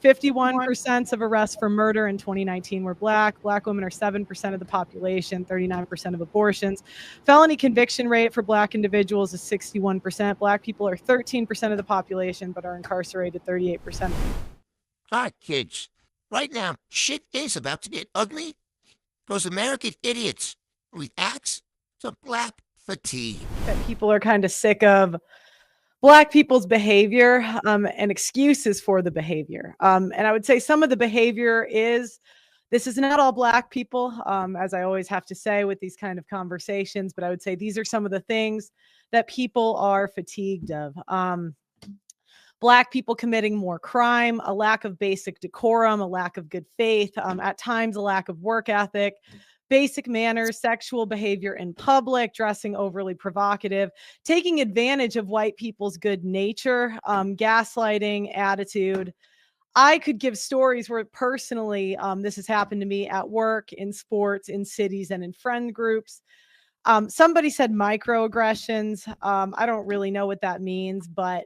51% of arrests for murder in 2019 were Black. Black women are 7% of the population, 39% of abortions. Felony conviction rate for Black individuals is 61%. Black people are 13% of the population, but are incarcerated 38%. All right, kids. Right now, shit is about to get ugly. Those American idiots reacts to Black fatigue. That people are kind of sick of Black people's behavior and excuses for the behavior. And I would say some of the behavior this is not all Black people, as I always have to say with these kind of conversations, but I would say these are some of the things that people are fatigued of. Black people committing more crime, a lack of basic decorum, a lack of good faith, at times a lack of work ethic, basic manners, sexual behavior in public, dressing overly provocative, taking advantage of white people's good nature, gaslighting, attitude. I could give stories where personally this has happened to me at work, in sports, in cities, and in friend groups. Somebody said microaggressions. I don't really know what that means, but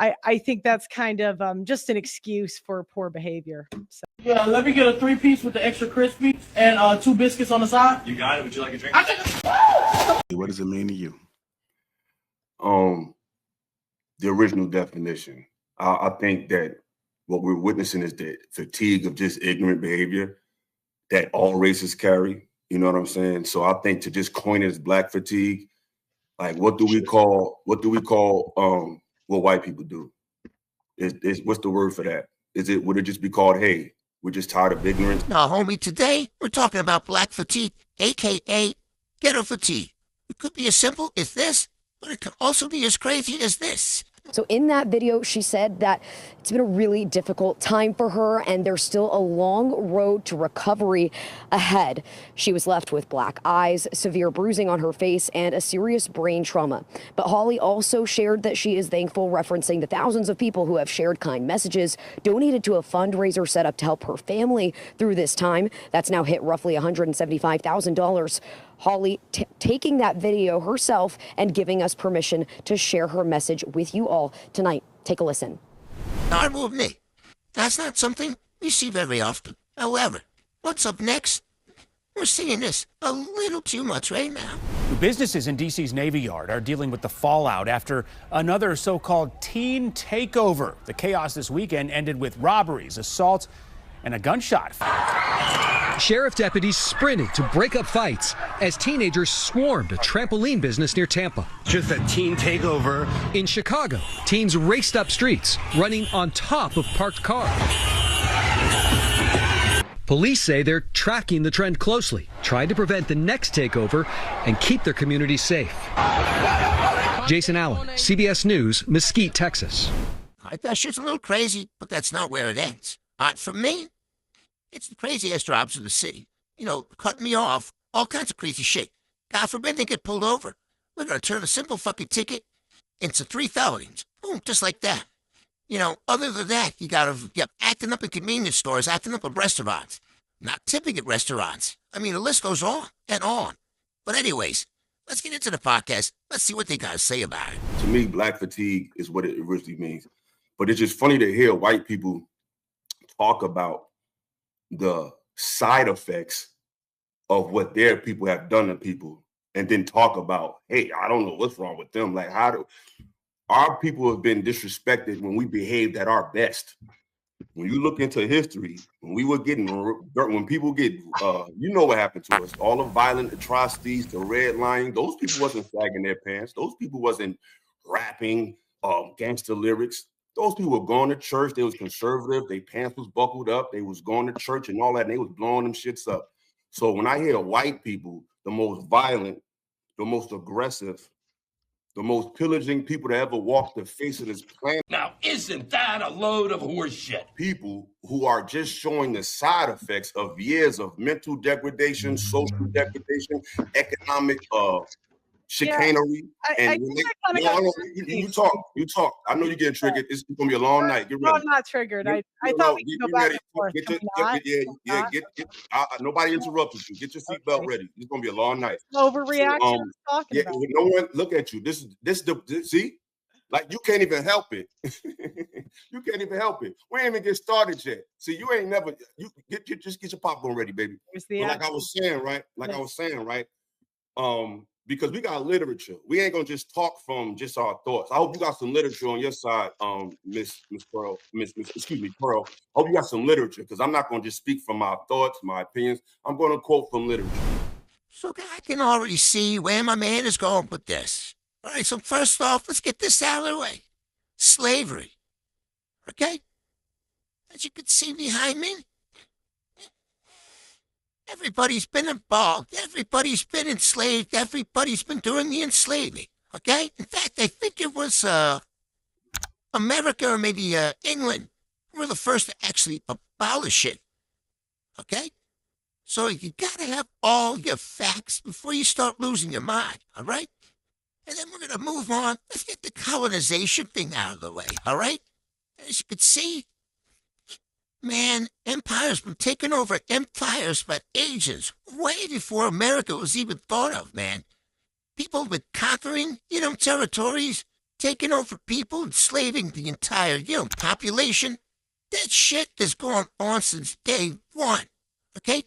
I think that's kind of just an excuse for poor behavior. So. Yeah, let me get a 3-piece with the extra crispy and 2 biscuits on the side. You got it. Would you like a drink? What does it mean to you? The original definition. I think that what we're witnessing is the fatigue of just ignorant behavior that all races carry. You know what I'm saying? So I think to just coin it as Black fatigue, like what do we call what white people do? What's the word for that? Would it just be called, hey, we're just tired of ignorance? No, homie, today we're talking about Black fatigue, aka ghetto fatigue. It could be as simple as this, but it could also be as crazy as this. So in that video, she said that it's been a really difficult time for her and there's still a long road to recovery ahead. She was left with black eyes, severe bruising on her face, and a serious brain trauma. But Holly also shared that she is thankful, referencing the thousands of people who have shared kind messages, donated to a fundraiser set up to help her family through this time. That's now hit roughly $175,000. Holly taking that video herself and giving us permission to share her message with you all tonight. Take a listen. I will admit, that's not something we see very often. However, what's up next? We're seeing this a little too much right now. Businesses in D.C.'s Navy Yard are dealing with the fallout after another so-called teen takeover. The chaos this weekend ended with robberies, assaults, and a gunshot. Sheriff deputies sprinted to break up fights as teenagers swarmed a trampoline business near Tampa. Just a teen takeover. In Chicago, teens raced up streets, running on top of parked cars. Police say they're tracking the trend closely, trying to prevent the next takeover and keep their communities safe. Jason Allen, CBS News, Mesquite, Texas. That shit's a little crazy, but that's not where it ends. For me, it's the craziest jobs of the city. You know, cutting me off, all kinds of crazy shit. God forbid they get pulled over. We're going to turn a simple fucking ticket into 3 felonies. Boom, just like that. You know, other than that, you got acting up in convenience stores, acting up at restaurants, not tipping at restaurants. I mean, the list goes on and on. But anyways, let's get into the podcast. Let's see what they got to say about it. To me, Black fatigue is what it originally means. But it's just funny to hear white people talk about the side effects of what their people have done to people and then talk about, hey, I don't know what's wrong with them. Like, how do our people have been disrespected when we behaved at our best? When you look into history, when we were getting, when people get, you know what happened to us, all the violent atrocities, the redlining, those people wasn't sagging their pants. Those people wasn't rapping gangster lyrics. Those people were going to church. They was conservative. Their pants was buckled up. They was going to church and all that, and they was blowing them shits up. So when I hear white people, the most violent, the most aggressive, the most pillaging people to ever walk the face of this planet. Now, isn't that a load of horse shit? People who are just showing the side effects of years of mental degradation, social degradation, economic chicanery. Yeah, and you talk. I know you're getting triggered. It's gonna be a long night. Get ready. No, I'm not triggered. I thought we could go back and forth. Nobody interrupted you. Get your seatbelt ready. It's gonna be a long night. Overreaction. No one look at you. See. Like, you can't even help it. You can't even help it. We ain't even get started yet. See, you ain't never, just get your popcorn ready, baby. But like I was saying, right? Because we got literature. We ain't gonna just talk from just our thoughts. I hope you got some literature on your side, Miss Pearl. Excuse me, Pearl. I hope you got some literature, because I'm not gonna just speak from my thoughts, my opinions. I'm gonna quote from literature. So I can already see where my man is going with this. All right, so first off, let's get this out of the way. Slavery. Okay? As you can see behind me, everybody's been involved. Everybody's been enslaved. Everybody's been doing the enslaving. Okay? In fact, I think it was America or maybe England were the first to actually abolish it. Okay? So you gotta have all your facts before you start losing your mind, all right? And then we're gonna move on. Let's get the colonization thing out of the way, all right? As you can see, man, empire's been taking over empires for ages, way before America was even thought of, man. People have been conquering, territories, taking over people, enslaving the entire, population. That shit has gone on since day one, okay?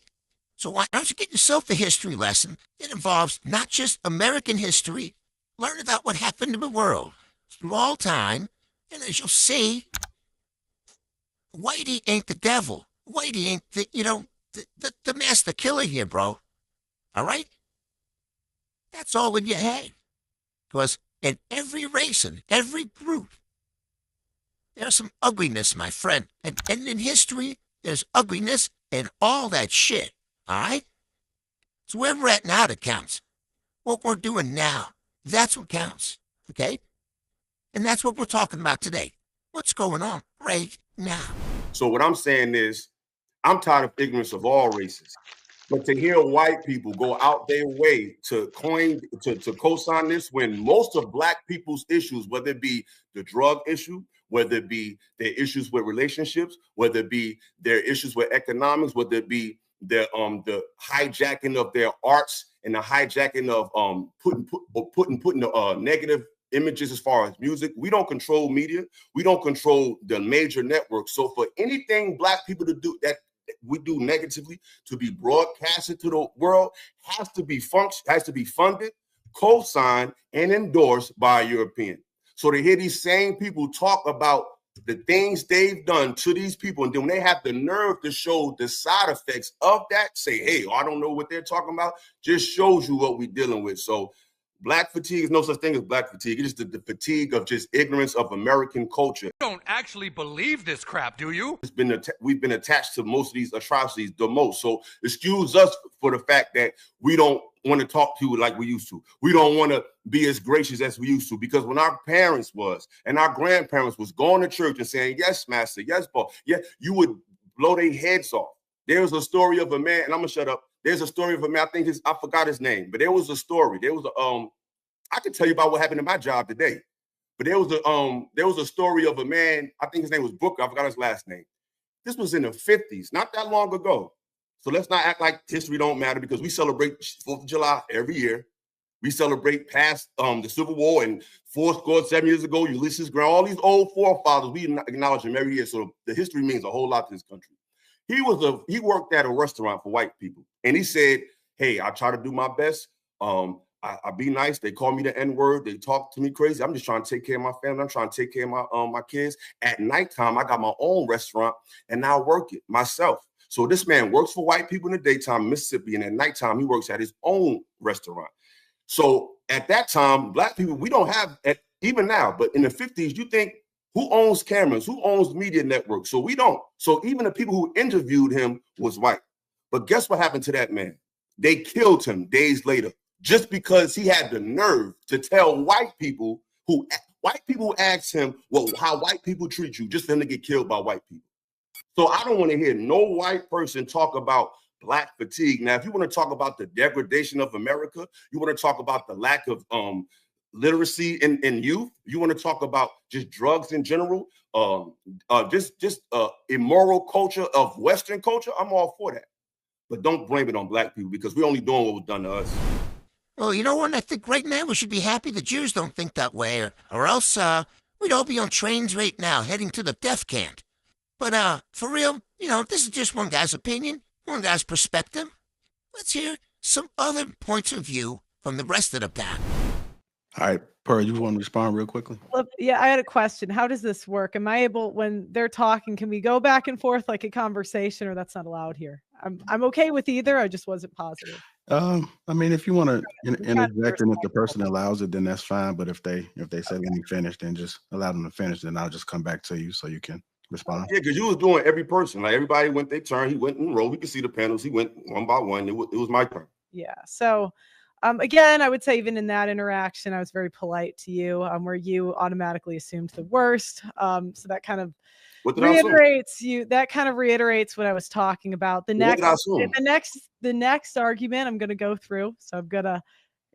So why don't you get yourself a history lesson that involves not just American history, learn about what happened in the world through all time, and as you'll see, Whitey ain't the devil. Whitey ain't the master killer here, bro. All right? That's all in your head. Because in every race and every group, there's some ugliness, my friend. And in history, there's ugliness and all that shit. All right? So where we're at now that counts. What we're doing now, that's what counts. Okay? And that's what we're talking about today. What's going on right now? So what I'm saying is, I'm tired of ignorance of all races. But to hear white people go out their way to co-sign this, when most of black people's issues, whether it be the drug issue, whether it be their issues with relationships, whether it be their issues with economics, whether it be the hijacking of their arts and the hijacking of putting the negative images as far as music. We don't control media. We don't control the major networks. So for anything black people to do that we do negatively to be broadcasted to the world has to be funded, co-signed, and endorsed by a European. So to hear these same people talk about the things they've done to these people, and then when they have the nerve to show the side effects of that, say, hey, I don't know what they're talking about, just shows you what we're dealing with. So black fatigue is no such thing as black fatigue. It's just the fatigue of just ignorance of American culture. You don't actually believe this crap, do you? We've been attached to most of these atrocities the most. So excuse us for the fact that we don't want to talk to you like we used to. We don't want to be as gracious as we used to, because when our parents was and our grandparents was going to church and saying, yes, master, yes, Paul, yeah, you would blow their heads off. There was a story of a man, and I'm gonna shut up. There's a story of a man, I forgot his name, but there was a story. There was I can tell you about what happened in my job today. But there was a story of a man, I think his name was Booker, I forgot his last name. This was in the 50s, not that long ago. So let's not act like history don't matter, because we celebrate 4th of July every year. We celebrate past the Civil War and 7 years ago, Ulysses Grant, all these old forefathers, we acknowledge them every year. So the history means a whole lot to this country. He worked at a restaurant for white people. And he said, hey, I try to do my best. I be nice. They call me the N-word. They talk to me crazy. I'm just trying to take care of my family. I'm trying to take care of my kids. At nighttime, I got my own restaurant, and I work it myself. So this man works for white people in the daytime, Mississippi, and at nighttime, he works at his own restaurant. So at that time, black people, we don't have, even now, but in the 50s, you think, who owns cameras? Who owns media networks? So we don't. So even the people who interviewed him was white. But guess what happened to that man? They killed him days later, just because he had the nerve to tell white people who asked him, well, how white people treat you, just for him to get killed by white people. So I don't want to hear no white person talk about black fatigue. Now, if you want to talk about the degradation of America, you want to talk about the lack of literacy in youth, you want to talk about just drugs in general, immoral culture of Western culture, I'm all for that. But don't blame it on black people, because we're only doing what was done to us. Well, you know what? I think right now we should be happy the Jews don't think that way, or else we'd all be on trains right now heading to the death camp. But for real, this is just one guy's opinion, one guy's perspective. Let's hear some other points of view from the rest of the pack. All right, Pearl, you want to respond real quickly? Well, yeah, I had a question. How does this work? Am I able, when they're talking, can we go back and forth like a conversation, or that's not allowed here? I'm okay with either. I just wasn't positive. I mean, if you want to interject and if the person allows it, then that's fine. But if they say let me finish, then just allow them to finish. Then I'll just come back to you so you can respond. Yeah, because you was doing every person. Like everybody went their turn. He went in a row. We could see the panels. He went one by one. It was my turn. Yeah. So again, I would say even in that interaction, I was very polite to you, where you automatically assumed the worst. So that kind of reiterates what I was talking about. The next argument I'm going to go through. So I'm going to,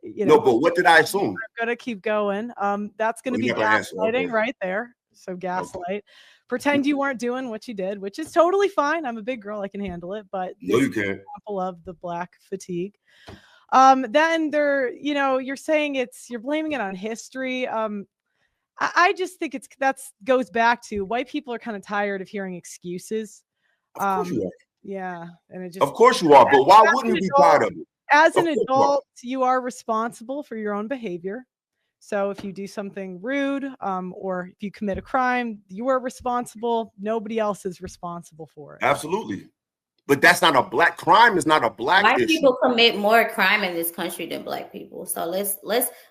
no, but what did I assume? I'm going to keep going. That's going to be gaslighting right there. So gaslight. Okay. Pretend you weren't doing what you did, which is totally fine. I'm a big girl. I can handle it. But this is an example of the black fatigue. Then you're saying you're blaming it on history. I just think goes back to white people are kind of tired of hearing excuses. Of course you are. Yeah. And it just, of course you are, but why wouldn't you be tired of it? As an adult, you are responsible for your own behavior. So if you do something rude, or if you commit a crime, you are responsible. Nobody else is responsible for it. Absolutely. But that's not a black crime. It's not a black issue. White people commit more crime in this country than black people. So let's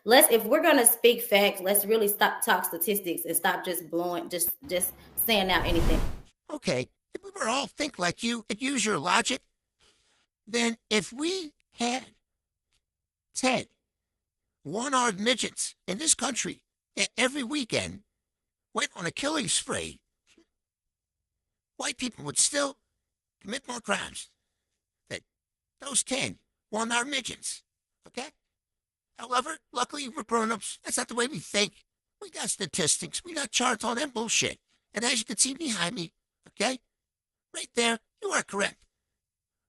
if we're gonna speak facts, let's really stop talk statistics and stop just saying out anything. Okay, if we were all think like you and use your logic, then if we had 10 one-armed midgets in this country every weekend went on a killing spree, white people would still commit more crimes than those 10 one-armed midgets, okay? However, luckily we're grown-ups. That's not the way we think. We got statistics. We got charts on that bullshit. And as you can see behind me, okay, right there, you are correct.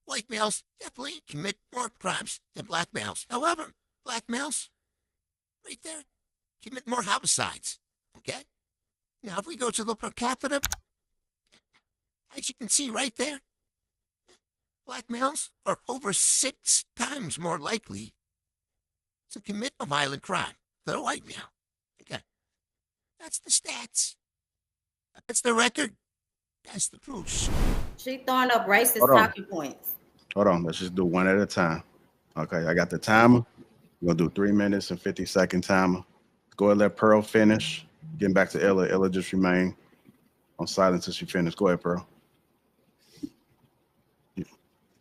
White males definitely commit more crimes than black males. However, black males, right there, commit more homicides, okay? Now, if we go to the per capita, as you can see right there, black males are over 6 times more likely to commit a violent crime than a white male. Okay. That's the stats. That's the record. That's the proof. She throwing up racist talking points. Hold on. Let's just do one at a time. Okay. I got the timer. We're going to do 3 minutes and 50-second timer. Go ahead and let Pearl finish. Getting back to Ella. Ella just remain on silent until she finishes. Go ahead, Pearl.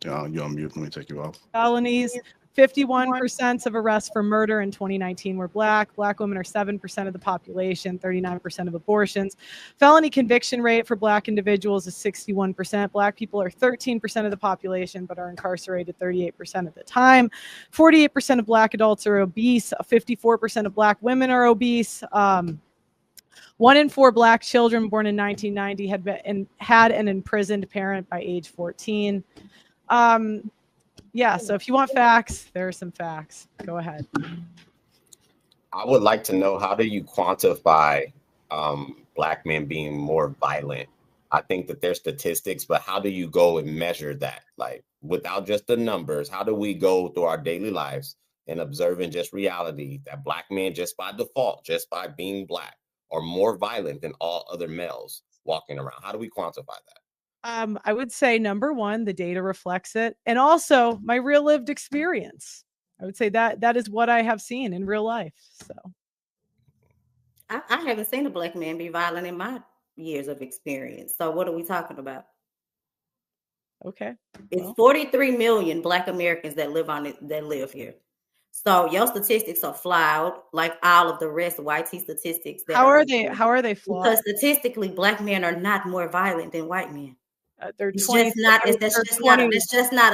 You're on mute. Let me take you off. Felonies. 51% of arrests for murder in 2019 were black. Black women are 7% of the population, 39% of abortions. Felony conviction rate for black individuals is 61%. Black people are 13% of the population, but are incarcerated 38% of the time. 48% of black adults are obese. 54% of black women are obese. 1 in 4 black children born in 1990 had an imprisoned parent by age 14. Yeah, so if you want facts, there are some facts. Go ahead. I would like to know, how do you quantify black men being more violent? I think that there's statistics, but how do you go and measure that? Like, without just the numbers, how do we go through our daily lives and observing just reality that black men, just by default, just by being black, are more violent than all other males walking around? How do we quantify that? I would say, number one, the data reflects it. And also my real lived experience. I would say that is what I have seen in real life. So I haven't seen a black man be violent in my years of experience. So what are we talking about? Okay. It's 43 million black Americans that live here. So your statistics are flawed, like all of the rest of YT statistics. How are they flawed? Because statistically, black men are not more violent than white men. That's just not a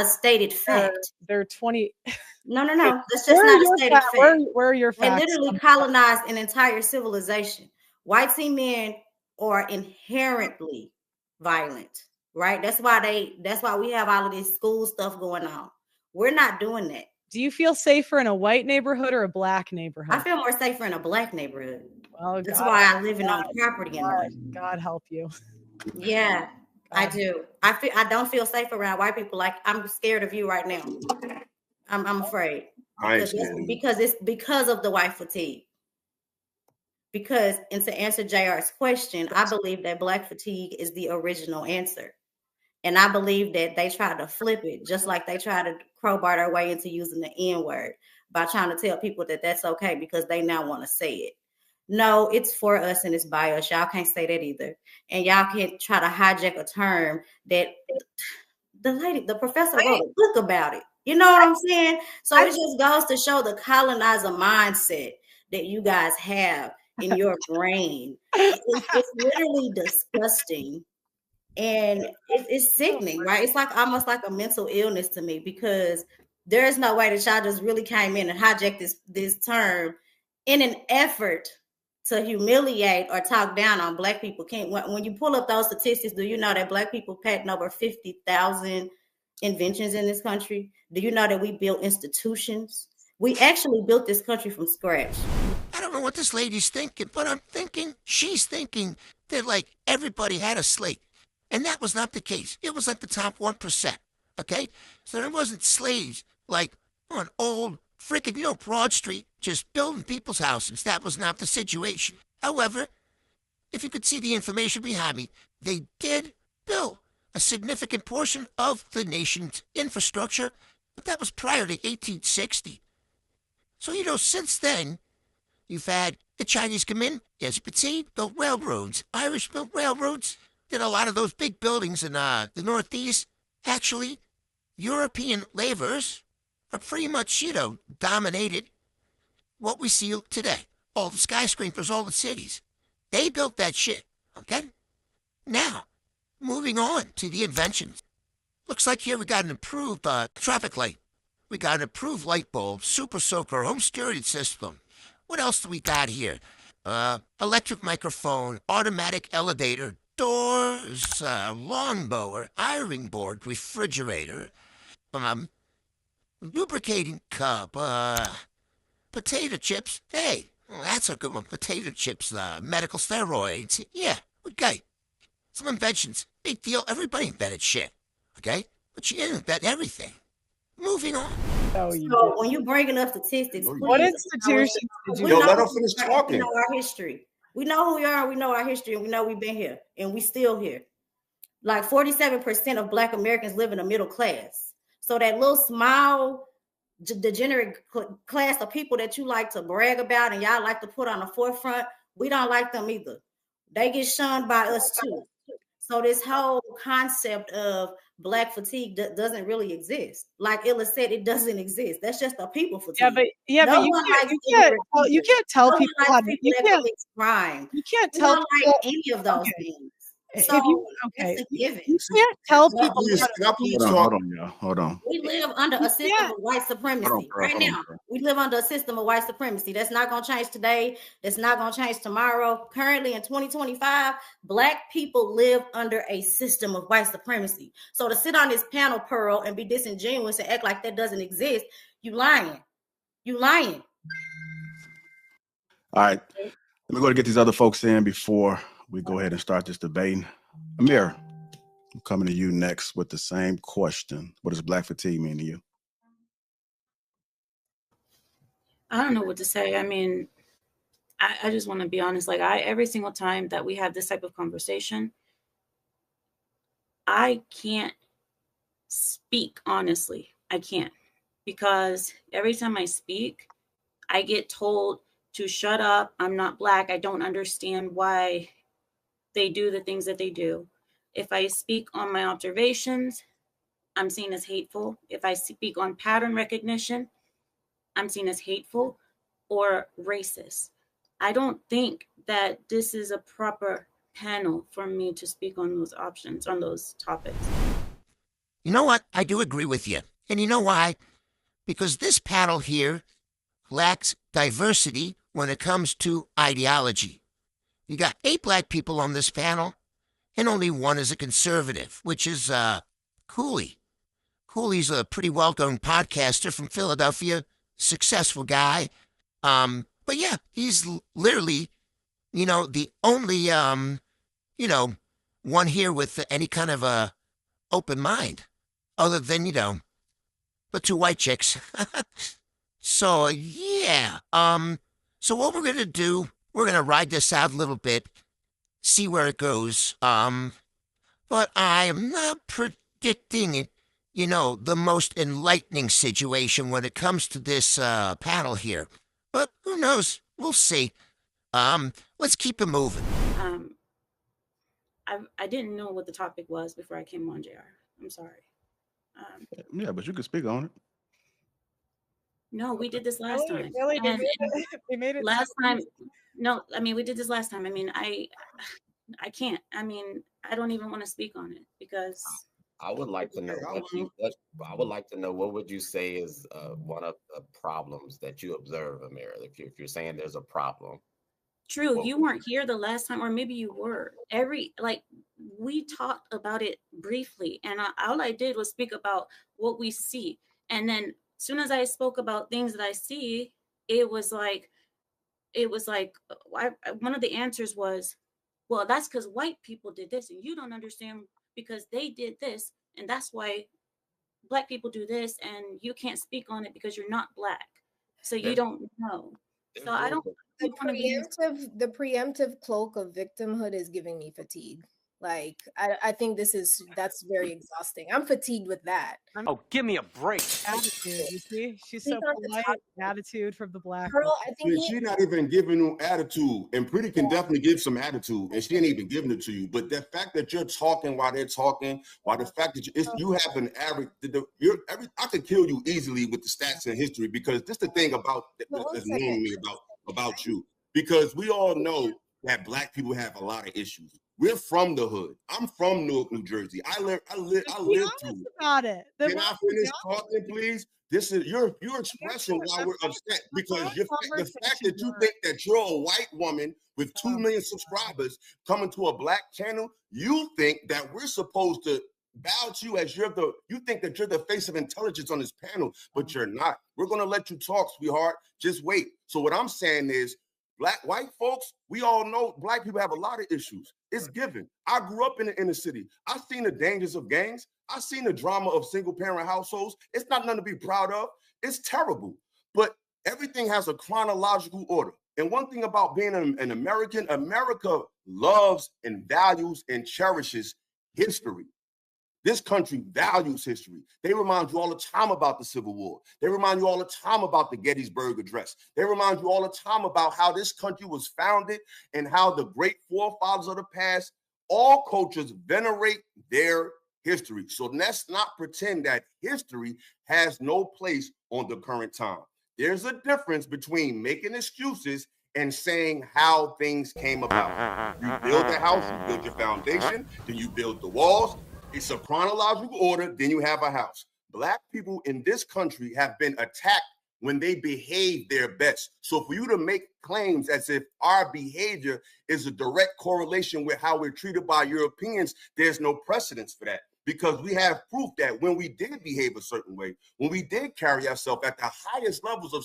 stated fact. They're 20. No. That's just not a stated fact. Where are your facts? They literally colonized an entire civilization. White men are inherently violent, right? That's why we have all of this school stuff going on. We're not doing that. Do you feel safer in a white neighborhood or a black neighborhood? I feel more safer in a black neighborhood. Well, That's God, why I live in on property in one. God help you. Yeah, I do. I don't feel safe around white people. Like I'm scared of you right now. I'm afraid because it's because of the white fatigue. Because, and to answer JR's question, I believe that black fatigue is the original answer. And I believe that they try to flip it, just like they try to crowbar their way into using the N-word by trying to tell people that that's okay because they now want to say it. No, it's for us and it's by us. Y'all can't say that either. And y'all can't try to hijack a term that the professor wrote a book about it. You know what I'm saying? So it just goes to show the colonizer mindset that you guys have in your brain. It's literally disgusting. And it's sickening, right? It's like almost like a mental illness to me because there is no way that y'all just really came in and hijacked this term in an effort to humiliate or talk down on black people. When you pull up those statistics, do you know that black people patent over 50,000 inventions in this country? Do you know that we built institutions? We actually built this country from scratch. I don't know what this lady's thinking, but I'm thinking she's thinking that like everybody had a slate. And that was not the case. It was like the top 1%. Okay? So there wasn't slaves like on old freaking, Broad Street just building people's houses. That was not the situation. However, if you could see the information behind me, they did build a significant portion of the nation's infrastructure, but that was prior to 1860. So, since then, you've had the Chinese come in, as you can see, built railroads. Irish built railroads. Did a lot of those big buildings in the Northeast. Actually, European laborers are pretty much, dominated what we see today. All the skyscrapers, all the cities. They built that shit, okay? Now, moving on to the inventions. Looks like here we got an improved traffic light. We got an improved light bulb, super soaker, home security system. What else do we got here? Electric microphone, automatic elevator, doors, lawnmower, ironing board, refrigerator, lubricating cup, potato chips. Hey, that's a good one. Potato chips, medical steroids. Yeah, okay. Some inventions. Big deal. Everybody invented shit. Okay? But you didn't invent everything. Moving on. So when you bringing up statistics, what institutions did you let them finish talking? We know our history. We know who we are, we know our history, and we know we've been here, and we still here. Like 47% of Black Americans live in the middle class. So that little small, degenerate class of people that you like to brag about and y'all like to put on the forefront, we don't like them either. They get shunned by us too. So this whole concept of Black fatigue doesn't really exist. Like Illa said, it doesn't exist. That's just a people fatigue. But you can't tell people how to. You can't tell people any of those things. So you can't tell people. Hold on. We live under a system of white supremacy right now. We live under a system of white supremacy. That's not going to change today. That's not going to change tomorrow. Currently in 2025, Black people live under a system of white supremacy. So to sit on this panel, Pearl, and be disingenuous and act like that doesn't exist, you lying. You lying. All right. Let me go to get these other folks in before we go ahead and start this debate. Amir, I'm coming to you next with the same question. What does Black fatigue mean to you? I don't know what to say. I mean, I just want to be honest. Like every single time that we have this type of conversation, I can't speak honestly. I can't, because every time I speak, I get told to shut up. I'm not Black. I don't understand why they do the things that they do. If I speak on my observations, I'm seen as hateful. If I speak on pattern recognition, I'm seen as hateful or racist. I don't think that this is a proper panel for me to speak on those options, on those topics. You know what? I do agree with you. And you know why? Because this panel here lacks diversity when it comes to ideology. You got 8 Black people on this panel, and only 1 is a conservative, which is Cooley. Cooley's a pretty well-known podcaster from Philadelphia, successful guy. But yeah, he's literally, the only, one here with any kind of a open mind, other than, the two white chicks. So yeah, so what we're gonna do, we're gonna ride this out a little bit, see where it goes. But I am not predicting it, the most enlightening situation when it comes to this panel here. But who knows? We'll see. Let's keep it moving. I didn't know what the topic was before I came on, JR. I'm sorry. Yeah, but you can speak on it. No, we did this last time. Really? We made it last time. No, I mean, we did this last time. I mean, I can't. I mean, I don't even want to speak on it because I would like to know what would you say is one of the problems that you observe, Amira? If you're saying there's a problem. True, you weren't here the last time, or maybe you were. We talked about it briefly, and all I did was speak about what we see. And then as soon as I spoke about things that I see, it was like one of the answers was, well, that's because white people did this, and you don't understand because they did this, and that's why black people do this, and you can't speak on it because you're not black, so you don't know. So I don't. The preemptive cloak of victimhood is giving me fatigue. Like I think that's very exhausting. I'm fatigued with that. Oh, give me a break. Attitude, you see? She's so polite. Attitude from the black. Girl, I think she's not even giving you attitude. And Pretty can definitely give some attitude, and she ain't even giving it to you. But the fact that you're talking while they're talking, while the fact that you have an average, I could kill you easily with the stats and history, because this is the thing about that's annoying me about you, because we all know that black people have a lot of issues. We're from the hood. I'm from Newark, New Jersey. I live through it. About it. Can I finish talking, please? This is your expression why we're upset, because the fact that you think that you're a white woman with 2 million subscribers coming to a black channel, you think that we're supposed to bow to you as you think that you're the face of intelligence on this panel, but you're not. We're gonna let you talk, sweetheart. Just wait. So what I'm saying is, white folks, we all know black people have a lot of issues. It's given. I grew up in the inner city. I've seen the dangers of gangs. I've seen the drama of single parent households. It's not nothing to be proud of. It's terrible. But everything has a chronological order. And one thing about being an American, America loves and values and cherishes history. This country values history. They remind you all the time about the Civil War. They remind you all the time about the Gettysburg Address. They remind you all the time about how this country was founded and how the great forefathers of the past, all cultures venerate their history. So let's not pretend that history has no place on the current time. There's a difference between making excuses and saying how things came about. You build the house, you build your foundation, then you build the walls. It's a chronological order, then you have a house. Black people in this country have been attacked when they behave their best. So for you to make claims as if our behavior is a direct correlation with how we're treated by Europeans, there's no precedence for that, because we have proof that when we did behave a certain way, when we did carry ourselves at the highest levels of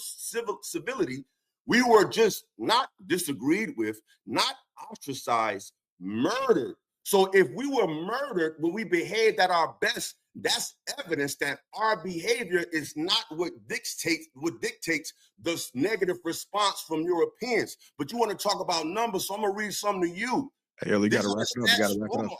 civility, we were just not disagreed with, not ostracized, murdered. So if we were murdered when we behaved at our best, that's evidence that our behavior is not what dictates this negative response from Europeans. But you want to talk about numbers, so I'm gonna read some to you. Hey, you gotta wrap it up.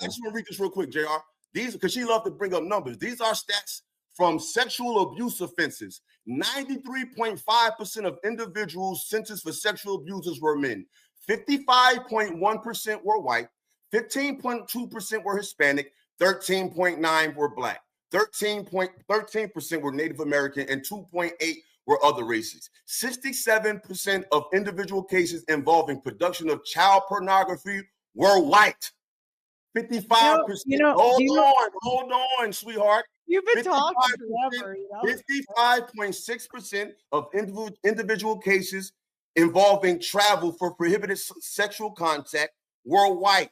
I just want to read this real quick, JR. These, because she loved to bring up numbers. These are stats from sexual abuse offenses. 93.5% of individuals sentenced for sexual abuses were men. 55.1% were white. 15.2% were Hispanic, 13.9% were Black, 13% were Native American, and 2.8% were other races. 67% of individual cases involving production of child pornography were white. 55%. Hold on, sweetheart. You've been talking forever. 55.6% of individual cases involving travel for prohibited sexual contact were white.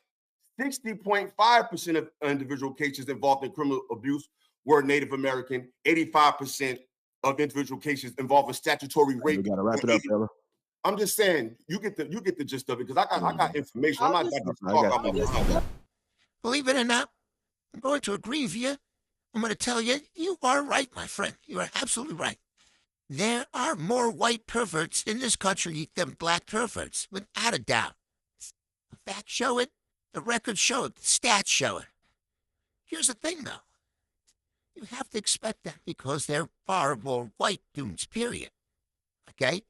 60.5% of individual cases involved in criminal abuse were Native American. 85% of individual cases involving statutory rape. We gotta wrap it up, Ella. I'm just saying, you get the gist of it, because I got information. I'm not about to talk. Believe it or not, I'm going to agree with you. I'm going to tell you, you are right, my friend. You are absolutely right. There are more white perverts in this country than black perverts, without a doubt. The facts show it. The records show it. The stats show it. Here's the thing, though. You have to expect that because there are more white dudes, period. Okay?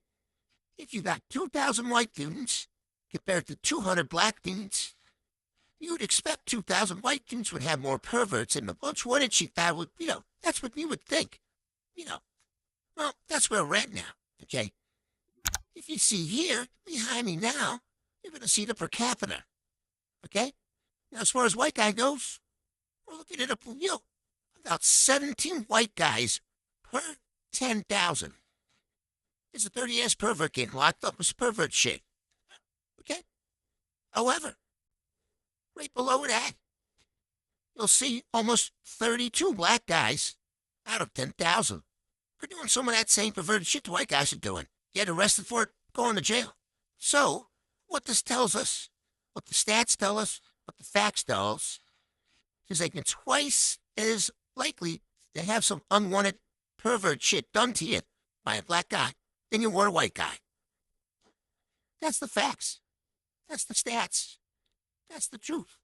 If you got 2,000 white dudes compared to 200 black dudes, you'd expect 2,000 white dudes would have more perverts in the bunch, wouldn't you? That would, that's what you would think. Well, that's where we're at now, okay? If you see here, behind me now, you're going to see the per capita, okay? Now, as far as white guy goes, we're looking at about 17 white guys per 10,000. There's a 30-ass pervert getting locked up with pervert shit, okay? However, right below that, you'll see almost 32 black guys out of 10,000. We're doing some of that same perverted shit the white guys are doing. Get arrested for it, going to jail. So, what this tells us, what the stats tell us, what the facts tell us, is that you're twice as likely to have some unwanted pervert shit done to you by a black guy than you were a white guy. That's the facts. That's the stats. That's the truth.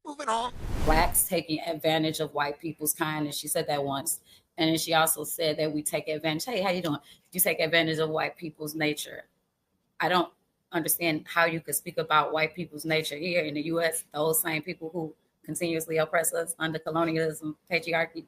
Moving on. Blacks taking advantage of white people's kindness. She said that once. And then she also said that we take advantage. Hey, how you doing? You take advantage of white people's nature. I don't understand how you could speak about white people's nature here in the U.S. Those same people who continuously oppress us under colonialism, patriarchy,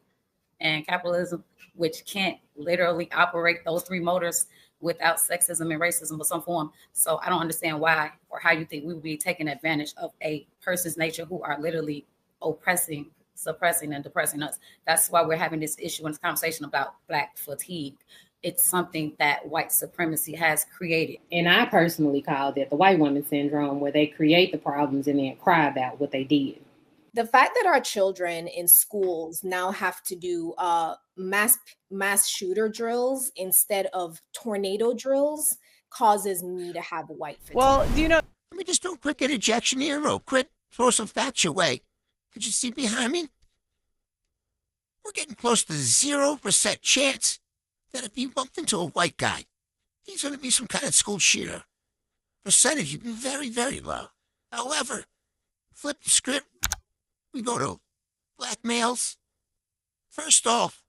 and capitalism, which can't literally operate those three motors without sexism and racism of some form. So I don't understand why or how you think we would be taking advantage of a person's nature who are literally oppressing, suppressing, and depressing us. That's why we're having this issue and this conversation about Black fatigue. It's something that white supremacy has created. And I personally call that the white woman syndrome, where they create the problems and then cry about what they did. The fact that our children in schools now have to do mass shooter drills instead of tornado drills causes me to have white fatigue. Well, do you know? Let me just do a quick interjection here, real quick. Throw some facts your way. Could you see behind me? We're getting close to 0% chance that if you bumped into a white guy, he's going to be some kind of school shooter. Percentage would be very, very low. However, flip the script. We go to black males. First off,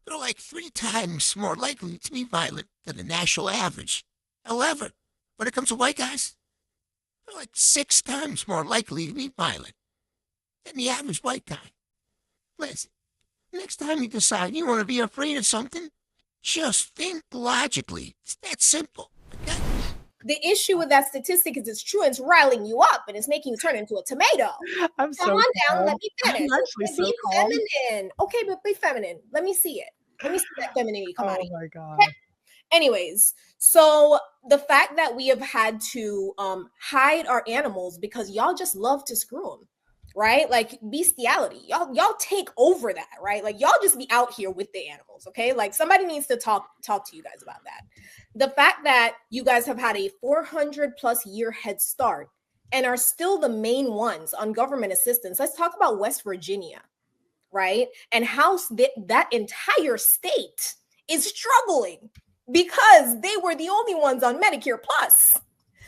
they're like 3 times more likely to be violent than the national average. However, when it comes to white guys, they're like 6 times more likely to be violent than the average white guy. Listen, next time you decide you want to be afraid of something, just think logically. It's that simple, okay? The issue with that statistic is it's true and it's riling you up and it's making you turn into a tomato. I'm Come so on down, calm. let me finish. I'm actually so Be calm. feminine. Okay, but be feminine. Let me see it. Let me see that femininity come out of you. Oh my God. Okay? Anyways, so the fact that we have had to hide our animals because y'all just love to screw them, right? Like bestiality. Y'all take over that, right? Like y'all just be out here with the animals, okay? Like somebody needs to talk to you guys about that. The fact that you guys have had a 400+ year head start and are still the main ones on government assistance. Let's talk about West Virginia, right? And how that entire state is struggling because they were the only ones on Medicare Plus.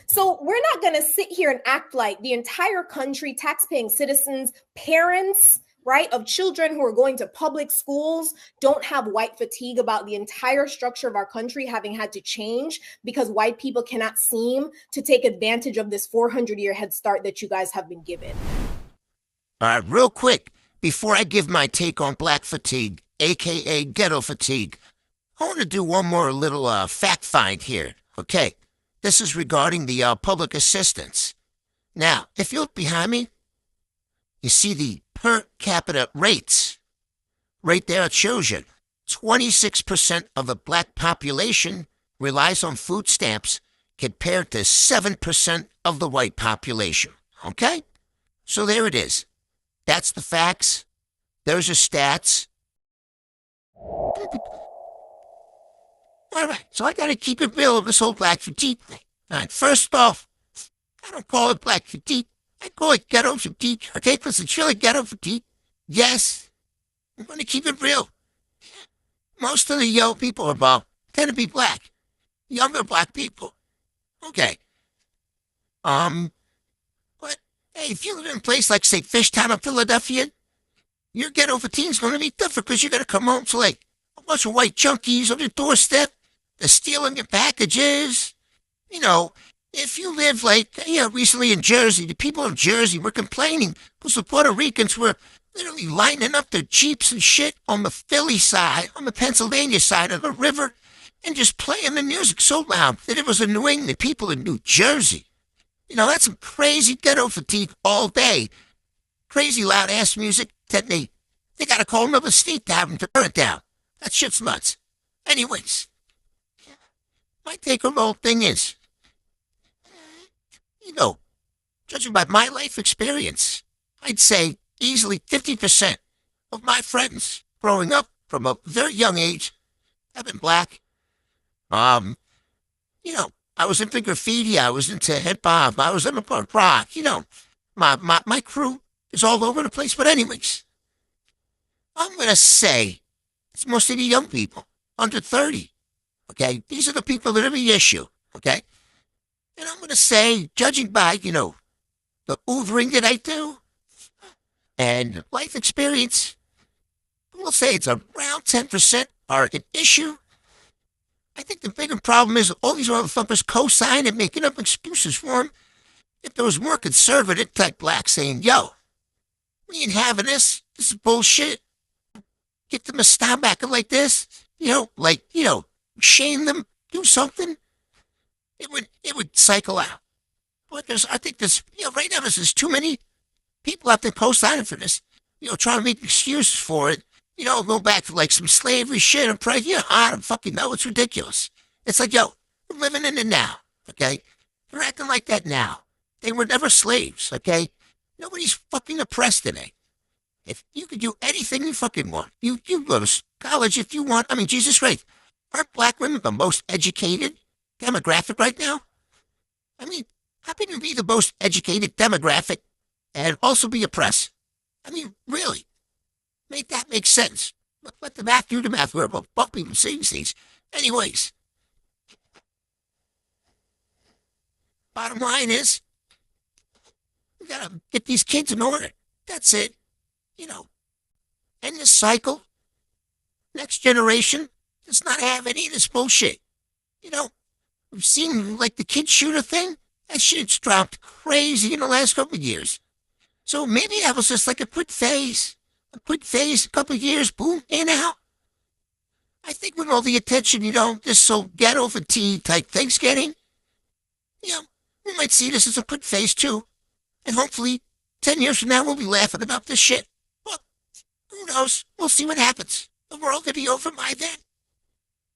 So we're not going to sit here and act like the entire country, tax-paying citizens, parents, right, of children who are going to public schools don't have white fatigue about the entire structure of our country having had to change because white people cannot seem to take advantage of this 400-year head start that you guys have been given. All right, real quick, before I give my take on black fatigue, a.k.a. ghetto fatigue, I want to do one more little fact find here, okay? This is regarding the public assistance. Now, if you look behind me, you see the per capita rates. Right there it shows you. 26% of the black population relies on food stamps compared to 7% of the white population. Okay? So there it is. That's the facts. There's your stats. All right, so I gotta keep it real with this whole black fatigue thing. All right, first off, I don't call it black fatigue. I call it ghetto fatigue. Okay, because it's really ghetto fatigue. Yes, I'm gonna keep it real. Most of the young people involved tend to be black. Younger black people. Okay. But hey, if you live in a place like, say, Fishtown or Philadelphia, your ghetto fatigue's gonna be different because you're gonna come home to like a bunch of white junkies on your doorstep. They're stealing your packages. You know, if you live like, recently in Jersey, the people of Jersey were complaining because the Puerto Ricans were literally lining up their Jeeps and shit on the Philly side, on the Pennsylvania side of the river, and just playing the music so loud that it was annoying the people in New Jersey. You know, that's some crazy ghetto fatigue all day. Crazy loud-ass music that they gotta call another state to have them to turn it down. That shit's nuts. Anyways, my take on the whole thing is, judging by my life experience, I'd say easily 50% of my friends growing up from a very young age have been black. I was into graffiti, I was into hip-hop, I was into punk rock, my crew is all over the place. But anyways, I'm going to say it's mostly the young people, under 30, okay? These are the people that are the issue, okay? And I'm going to say, judging by, the Ubering that I do and life experience, we'll say it's around 10% are an issue. I think the bigger problem is all these motherfuckers co-sign and making up excuses for him. If there was more conservative type blacks saying, yo, we ain't having this. This is bullshit. Get them to stop acting like this. Shame them. Do something. It would cycle out. But I think right now there's too many people out there co-signing for this. Trying to make excuses for it. Go back to like some slavery shit. I'm probably, I don't fucking know. It's ridiculous. It's like, we're living in it now, okay? They're acting like that now. They were never slaves, okay? Nobody's fucking oppressed today. If you could do anything you fucking want, you go to college if you want. I mean, Jesus Christ, aren't black women the most educated demographic right now? I mean, how can you be the most educated demographic and also be oppressed? I mean, really? Make that make sense. Let the math do the math. We're both people seeing things. Anyways, bottom line is, we gotta get these kids in order. That's it. End this cycle. Next generation does not have any of this bullshit. We've seen like the kid shooter thing. That shit's dropped crazy in the last couple of years. So maybe that was just like a quick phase. A couple of years, boom, and out. I think with all the attention, this so ghetto fatigue type thing's getting, we might see this as a quick phase too. And hopefully, 10 years from now, we'll be laughing about this shit. Well, who knows? We'll see what happens. The world could be over by then.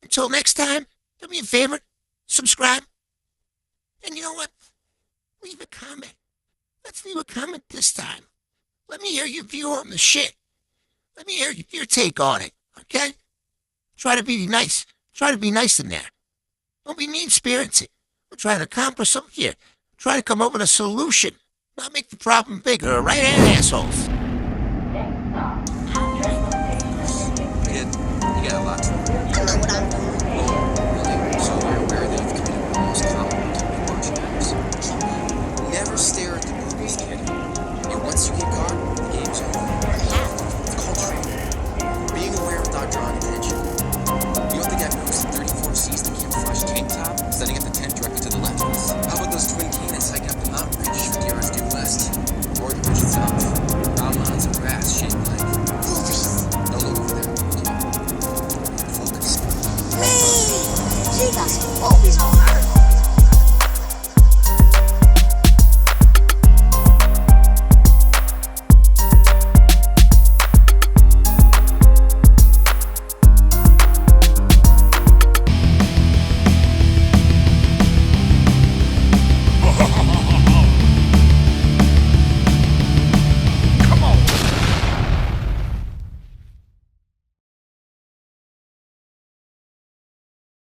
Until next time, do me a favor, subscribe. And you know what? Leave a comment. Let's leave a comment this time. Let me hear your view on the shit. Let me hear your take on it, okay? Try to be nice. Try to be nice in there. Don't be mean-spirited. We're trying to accomplish something here. Try to come up with a solution, not make the problem bigger, right, assholes?